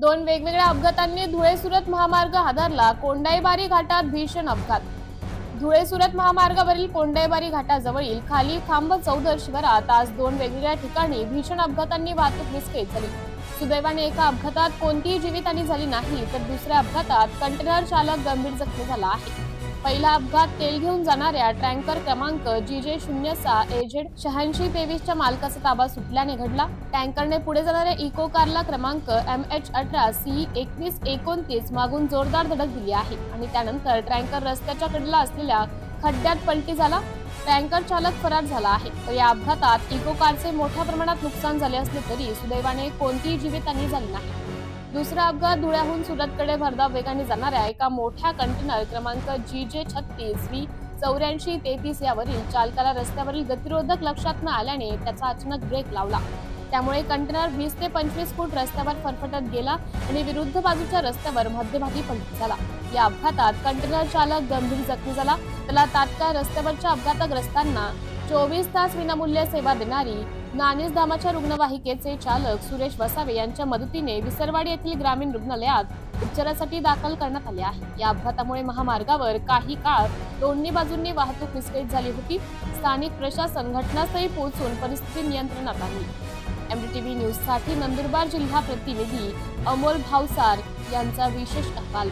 दोन वेगवेगळ्या अपघातांनी धुळे-सुरत महामार्ग हादरला. कोंडाईबारी घाटात भीषण अपघात. धुळे-सुरत महामार्गावरील कोंडाईबारी घाटाजवळील खाली खांब चौदर शिवारात आज दोन वेगवेगळ्या ठिकाणी भीषण अपघातांनी वाहतूक विस्कळीत झाली. सुदैवाने एका अपघातात कोणतीही जीवितहानी झाली नाही, तर दुसऱ्या अपघातात कंटेनर चालक गंभीर जखमी झाला आहे. पहिला अपघात तेल घेऊन जाणाऱ्या टँकर क्रमांक GJ06 AZ 8623 च्या मालकाचा ताबा सुटल्याने घडला. टँकरने पुढे जाणाऱ्या इको कारला क्रमांक MH18 C2129 मागून जोरदार धडक दिली आहे आणि त्यानंतर टँकर रस्त्याच्या कडेला असलेल्या खड्ड्यात पलटी झाला. टँकर चालक फरार झाला आहे. तर या अपघातात इको कारचे मोठ्या प्रमाणात नुकसान झाले असले तरी सुदैवाने कोणतीही जीवितहानी झाली नाही. दुसरा अपघात धुळ्याहून सुरतकडे भरधाव वेगाने जाणाऱ्या एका मोठ्या कंटेनर क्रमांक GJ36V 8433 यावरील चालकाला रस्त्यावरील गतिरोधक लक्षात न आल्याने त्याचा अचानक ब्रेक लावला. त्यामुळे कंटेनर 20 ते 25 फूट रस्त्यावर फरफटत गेला आणि विरुद्ध बाजूच्या रस्त्यावर मध्यभागी पलटी झाला. या अपघातात कंटेनर चालक गंभीर जखमी झाला. त्याला तात्काळ रस्त्यावरच्या अपघातग्रस्तांना 24 तास विनामूल्य सेवा देणारी नाणेसधामाच्या रुग्णवाहिकेचे चालक सुरेश वसावे यांच्या मदतीने विसरवाडी येथील ग्रामीण रुग्णालयात उपचारासाठी दाखल करण्यात आले आहे. या अपघातामुळे महामार्गावर काही काळ दोन्ही बाजूंनी वाहतूक विस्कळीत झाली होती. स्थानिक प्रशासन घटनास्थळी पोहोचून परिस्थिती नियंत्रणात आणली. MDTV न्यूज साठी नंदुरबार जिल्हा प्रतिनिधी अमोल भावसार यांचा विशेष अहवाल.